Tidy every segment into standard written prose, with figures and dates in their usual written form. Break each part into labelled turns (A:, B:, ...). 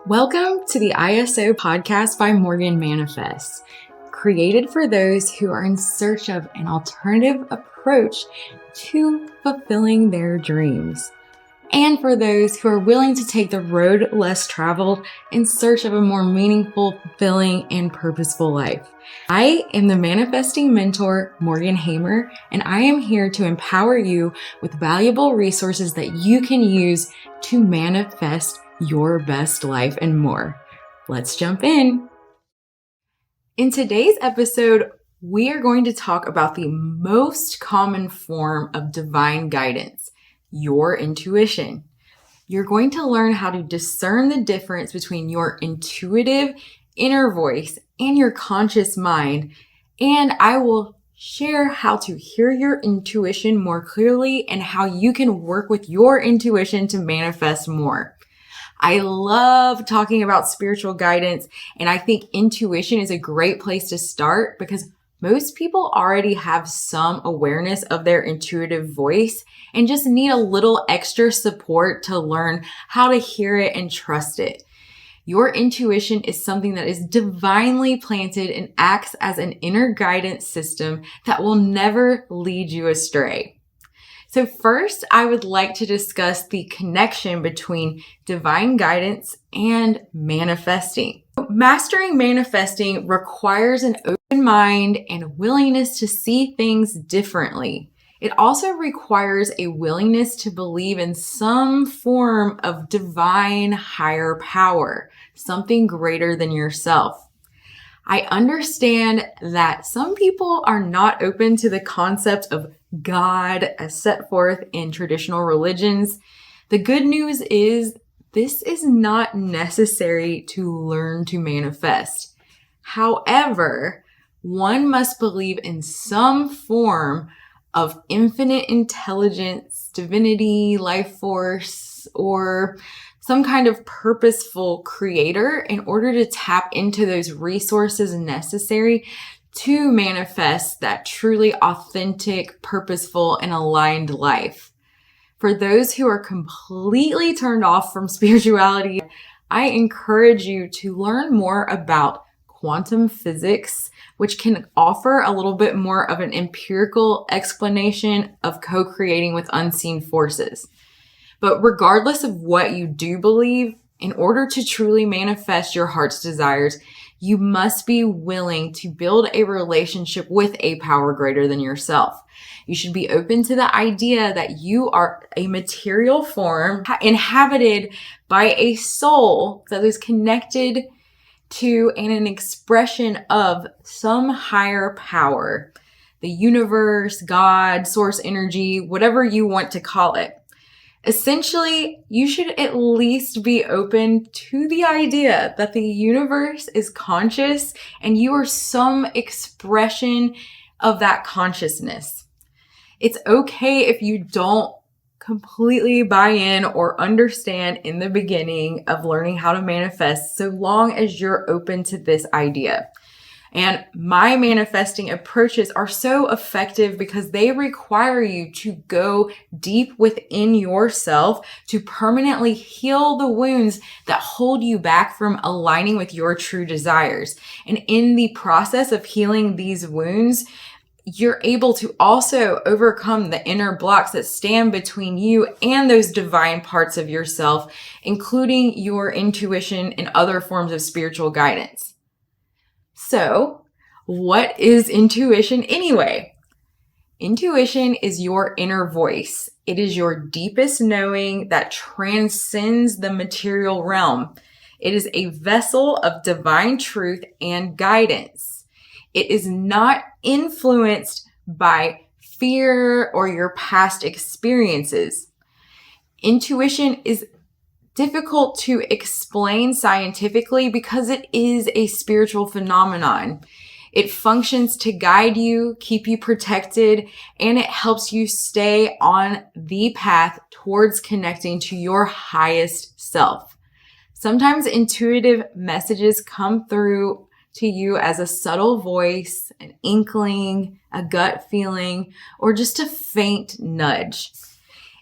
A: Welcome to the ISO podcast by Morgan Manifest, created for those who are in search of an alternative approach to fulfilling their dreams, and for those who are willing to take the road less traveled in search of a more meaningful, fulfilling, and purposeful life. I am the manifesting mentor, Morgan Hamer, and I am here to empower you with valuable resources that you can use to manifest your best life and more. Let's jump in. In today's episode, we are going to talk about the most common form of divine guidance, your intuition. You're going to learn how to discern the difference between your intuitive inner voice and your conscious mind, and I will share how to hear your intuition more clearly and how you can work with your intuition to manifest more. I love talking about spiritual guidance, and I think intuition is a great place to start because most people already have some awareness of their intuitive voice and just need a little extra support to learn how to hear it and trust it. Your intuition is something that is divinely planted and acts as an inner guidance system that will never lead you astray. So first, I would like to discuss the connection between divine guidance and manifesting. Mastering manifesting requires an open mind and willingness to see things differently. It also requires a willingness to believe in some form of divine higher power, something greater than yourself. I understand that some people are not open to the concept of God as set forth in traditional religions. The good news is this is not necessary to learn to manifest. However, one must believe in some form of infinite intelligence, divinity, life force, or some kind of purposeful creator in order to tap into those resources necessary to manifest that truly authentic, purposeful, and aligned life. For those who are completely turned off from spirituality, I encourage you to learn more about quantum physics, which can offer a little bit more of an empirical explanation of co-creating with unseen forces. But regardless of what you do believe, in order to truly manifest your heart's desires, you must be willing to build a relationship with a power greater than yourself. You should be open to the idea that you are a material form inhabited by a soul that is connected to and an expression of some higher power, the universe, God, source energy, whatever you want to call it. Essentially, you should at least be open to the idea that the universe is conscious and you are some expression of that consciousness. It's okay if you don't completely buy in or understand in the beginning of learning how to manifest, so long as you're open to this idea. And my manifesting approaches are so effective because they require you to go deep within yourself to permanently heal the wounds that hold you back from aligning with your true desires. And in the process of healing these wounds, you're able to also overcome the inner blocks that stand between you and those divine parts of yourself, including your intuition and other forms of spiritual guidance. So, what is intuition anyway? Intuition is your inner voice. It is your deepest knowing that transcends the material realm. It is a vessel of divine truth and guidance. It is not influenced by fear or your past experiences. Intuition is difficult to explain scientifically because it is a spiritual phenomenon. It functions to guide you, keep you protected, and it helps you stay on the path towards connecting to your highest self. Sometimes intuitive messages come through to you as a subtle voice, an inkling, a gut feeling, or just a faint nudge.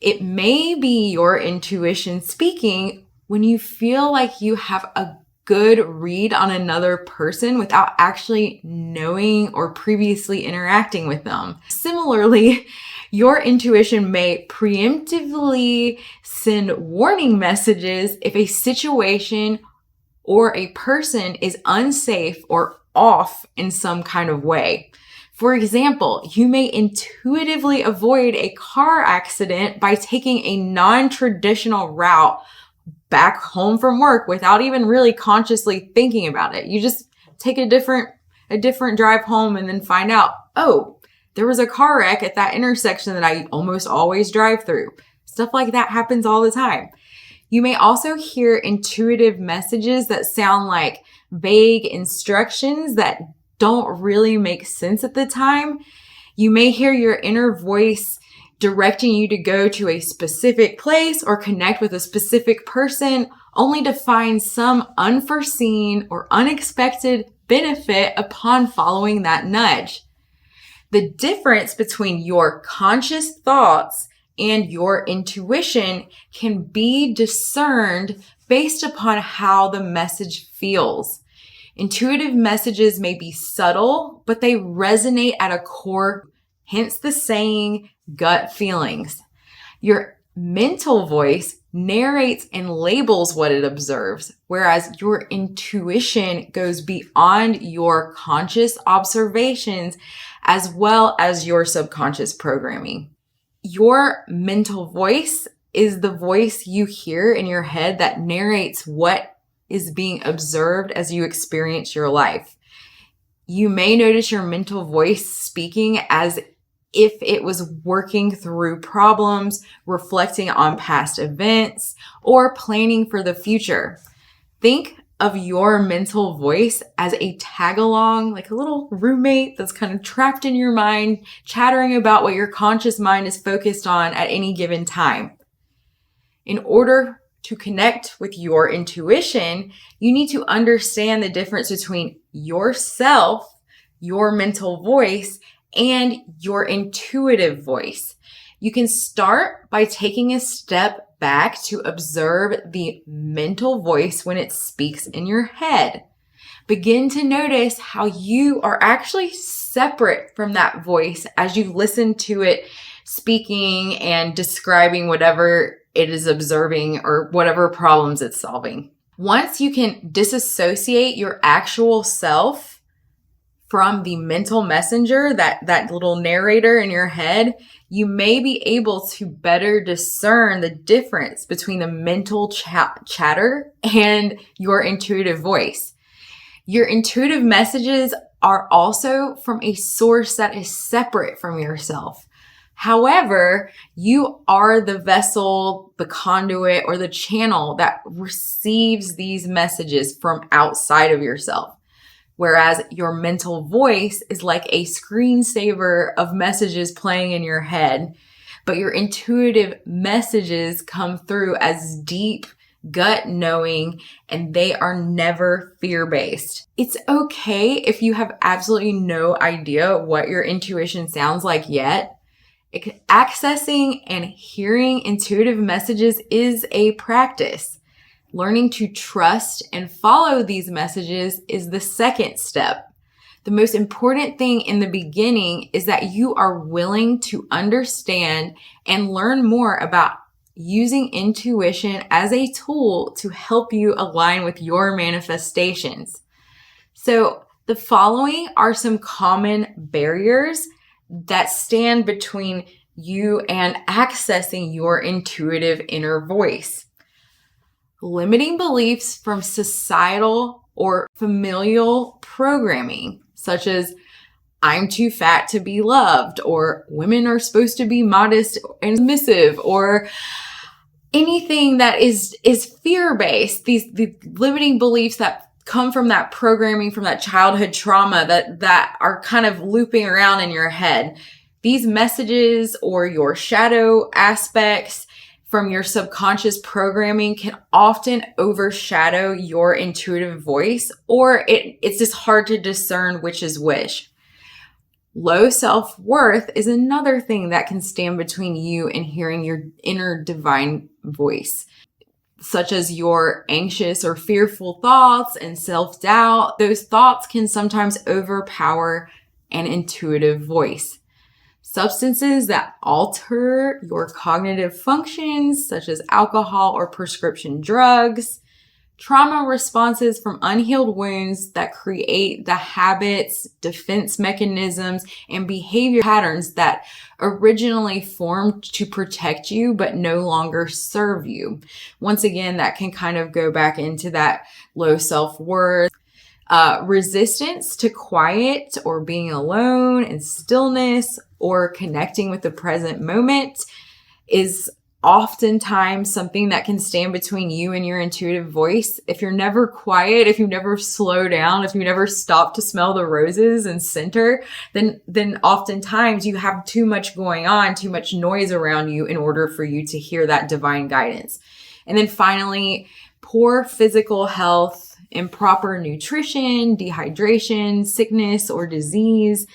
A: It may be your intuition speaking when you feel like you have a good read on another person without actually knowing or previously interacting with them. Similarly, your intuition may preemptively send warning messages if a situation or a person is unsafe or off in some kind of way. For example, you may intuitively avoid a car accident by taking a non-traditional route back home from work without even really consciously thinking about it. You just take a different drive home and then find out, oh, there was a car wreck at that intersection that I almost always drive through. Stuff like that happens all the time. You may also hear intuitive messages that sound like vague instructions that don't really make sense at the time. You may hear your inner voice directing you to go to a specific place or connect with a specific person, only to find some unforeseen or unexpected benefit upon following that nudge. The difference between your conscious thoughts and your intuition can be discerned based upon how the message feels. Intuitive messages may be subtle, but they resonate at a core, hence the saying, gut feelings. Your mental voice narrates and labels what it observes, whereas your intuition goes beyond your conscious observations as well as your subconscious programming. Your mental voice is the voice you hear in your head that narrates what is being observed as you experience your life. You may notice your mental voice speaking as if it was working through problems, reflecting on past events, or planning for the future. Think of your mental voice as a tag-along, like a little roommate that's kind of trapped in your mind, chattering about what your conscious mind is focused on at any given time. In order to connect with your intuition, you need to understand the difference between yourself, your mental voice, and your intuitive voice. You can start by taking a step back to observe the mental voice when it speaks in your head. Begin to notice how you are actually separate from that voice as you listen to it speaking and describing whatever it is observing or whatever problems it's solving. Once you can disassociate your actual self from the mental messenger, that little narrator in your head, you may be able to better discern the difference between the mental chatter and your intuitive voice. Your intuitive messages are also from a source that is separate from yourself. However, you are the vessel, the conduit, or the channel that receives these messages from outside of yourself. Whereas your mental voice is like a screensaver of messages playing in your head, but your intuitive messages come through as deep gut knowing, and they are never fear-based. It's okay if you have absolutely no idea what your intuition sounds like yet. Accessing and hearing intuitive messages is a practice. Learning to trust and follow these messages is the second step. The most important thing in the beginning is that you are willing to understand and learn more about using intuition as a tool to help you align with your manifestations. So the following are some common barriers that stand between you and accessing your intuitive inner voice. Limiting beliefs from societal or familial programming, such as I'm too fat to be loved, or women are supposed to be modest and submissive, or anything that is fear-based. These limiting beliefs that come from that programming, from that childhood trauma that are kind of looping around in your head. These messages or your shadow aspects from your subconscious programming can often overshadow your intuitive voice, or it's just hard to discern which is which. Low self-worth is another thing that can stand between you and hearing your inner divine voice. such as your anxious or fearful thoughts and self-doubt. Those thoughts can sometimes overpower an intuitive voice. Substances that alter your cognitive functions, such as alcohol or prescription drugs, trauma responses from unhealed wounds that create the habits, defense mechanisms, and behavior patterns that originally formed to protect you but no longer serve you. Once again, that can kind of go back into that low self-worth. Resistance to quiet or being alone and stillness or connecting with the present moment is oftentimes something that can stand between you and your intuitive voice. If you're never quiet, if you never slow down, if you never stop to smell the roses and center, then oftentimes you have too much going on, too much noise around you in order for you to hear that divine guidance. And then finally, poor physical health, improper nutrition, dehydration, sickness, or disease.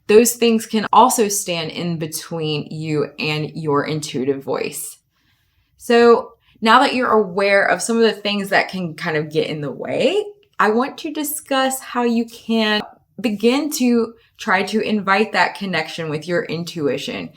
A: Those things can also stand in between you and your intuitive voice. So now that you're aware of some of the things that can kind of get in the way, I want to discuss how you can begin to try to invite that connection with your intuition.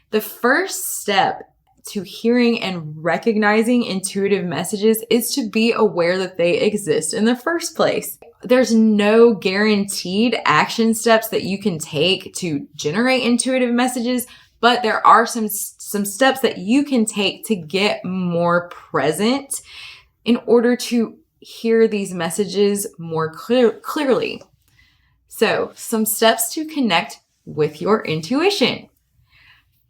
A: The first step to hearing and recognizing intuitive messages is to be aware that they exist in the first place. There's no guaranteed action steps that you can take to generate intuitive messages, but there are some steps that you can take to get more present in order to hear these messages more clearly. So, some steps to connect with your intuition.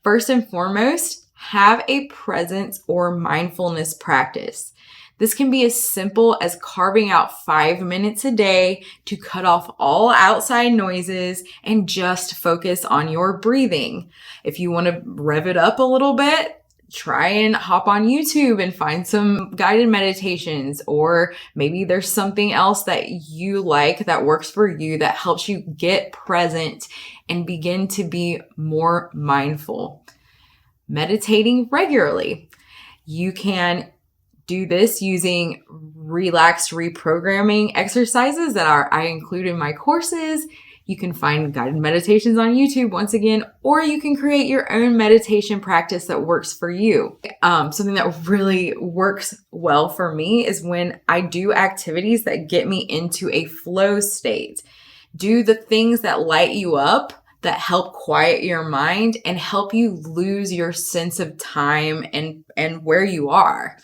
A: First and foremost, have a presence or mindfulness practice. This can be as simple as carving out 5 minutes a day to cut off all outside noises and just focus on your breathing. If you want to rev it up a little bit, try and hop on YouTube and find some guided meditations, or maybe there's something else that you like that works for you that helps you get present and begin to be more mindful. Meditating regularly. You can do this using relaxed reprogramming exercises that I include in my courses. You can find guided meditations on YouTube once again, or you can create your own meditation practice that works for you. Something that really works well for me is when I do activities that get me into a flow state. Do the things that light you up, that help quiet your mind and help you lose your sense of time and where you are.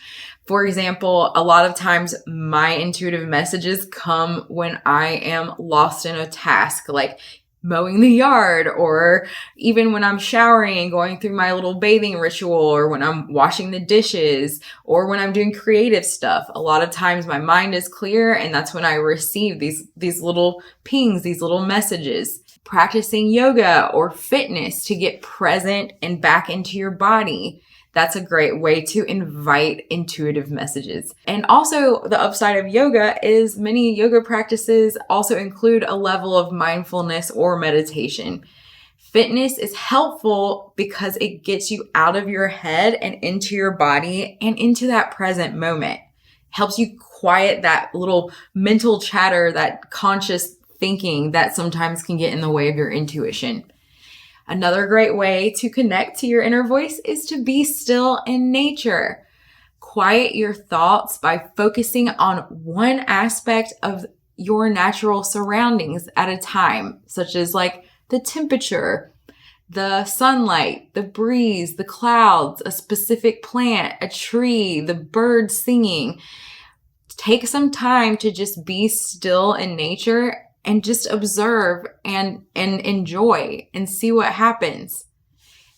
A: For example, a lot of times my intuitive messages come when I am lost in a task, like mowing the yard, or even when I'm showering and going through my little bathing ritual, or when I'm washing the dishes, or when I'm doing creative stuff. A lot of times my mind is clear, and that's when I receive these little pings, these little messages. Practicing yoga or fitness to get present and back into your body. That's a great way to invite intuitive messages. And also the upside of yoga is many yoga practices also include a level of mindfulness or meditation. Fitness is helpful because it gets you out of your head and into your body and into that present moment. Helps you quiet that little mental chatter, that conscious thinking that sometimes can get in the way of your intuition. Another great way to connect to your inner voice is to be still in nature. Quiet your thoughts by focusing on one aspect of your natural surroundings at a time, such as like the temperature, the sunlight, the breeze, the clouds, a specific plant, a tree, the birds singing. Take some time to just be still in nature and just observe and enjoy and see what happens.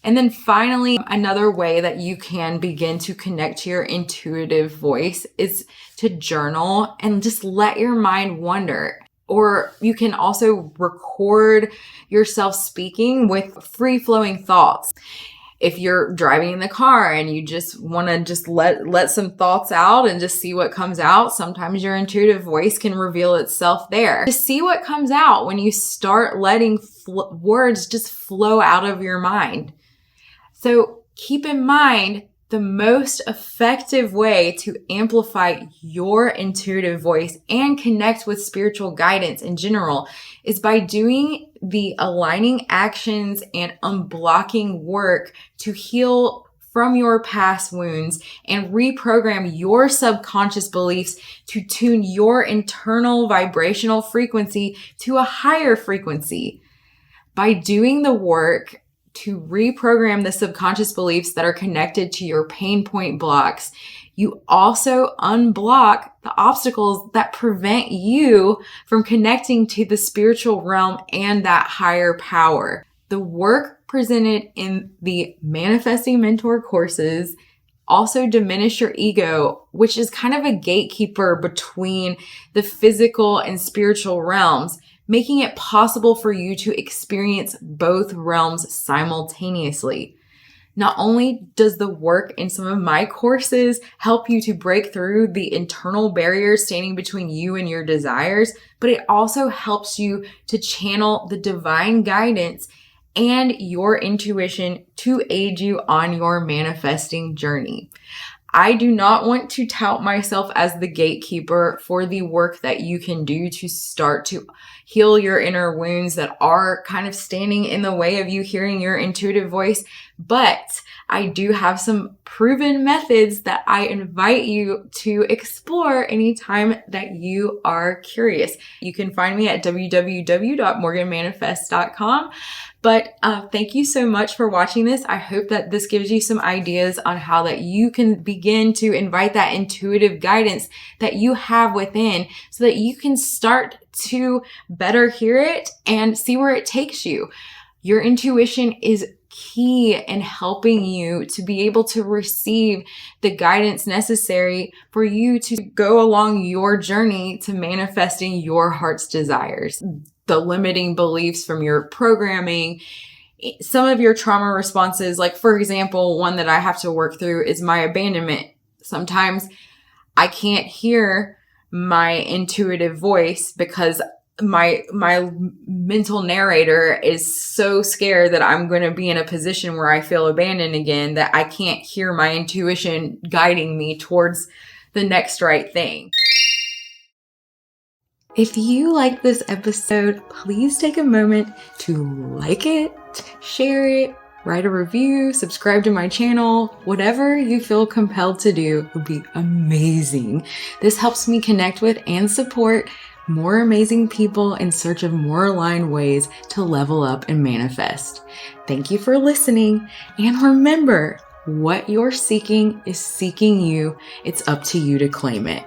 A: And then finally, another way that you can begin to connect to your intuitive voice is to journal and just let your mind wander. Or you can also record yourself speaking with free-flowing thoughts. If you're driving in the car and you just want to just let some thoughts out and just see what comes out, sometimes your intuitive voice can reveal itself there. To see what comes out when you start letting words just flow out of your mind. So keep in mind The most effective way to amplify your intuitive voice and connect with spiritual guidance in general is by doing the aligning actions and unblocking work to heal from your past wounds and reprogram your subconscious beliefs to tune your internal vibrational frequency to a higher frequency. By doing the work to reprogram the subconscious beliefs that are connected to your pain point blocks, you also unblock the obstacles that prevent you from connecting to the spiritual realm and that higher power. The work presented in the Manifesting Mentor courses also diminish your ego, which is kind of a gatekeeper between the physical and spiritual realms, making it possible for you to experience both realms simultaneously. Not only does the work in some of my courses help you to break through the internal barriers standing between you and your desires, but it also helps you to channel the divine guidance and your intuition to aid you on your manifesting journey. I do not want to tout myself as the gatekeeper for the work that you can do to start to heal your inner wounds that are kind of standing in the way of you hearing your intuitive voice. But I do have some proven methods that I invite you to explore anytime that you are curious. You can find me at www.morganmanifest.com. But thank you so much for watching this. I hope that this gives you some ideas on how that you can begin to invite that intuitive guidance that you have within so that you can start to better hear it and see where it takes you. Your intuition is key in helping you to be able to receive the guidance necessary for you to go along your journey to manifesting your heart's desires. The limiting beliefs from your programming, some of your trauma responses, like for example, one that I have to work through is my abandonment. Sometimes I can't hear my intuitive voice because my mental narrator is so scared that I'm going to be in a position where I feel abandoned again that I can't hear my intuition guiding me towards the next right thing. If you like this episode, please take a moment to like it, share it, write a review, subscribe to my channel. Whatever you feel compelled to do would be amazing. This helps me connect with and support more amazing people in search of more aligned ways to level up and manifest. Thank you for listening. And remember, what you're seeking is seeking you. It's up to you to claim it.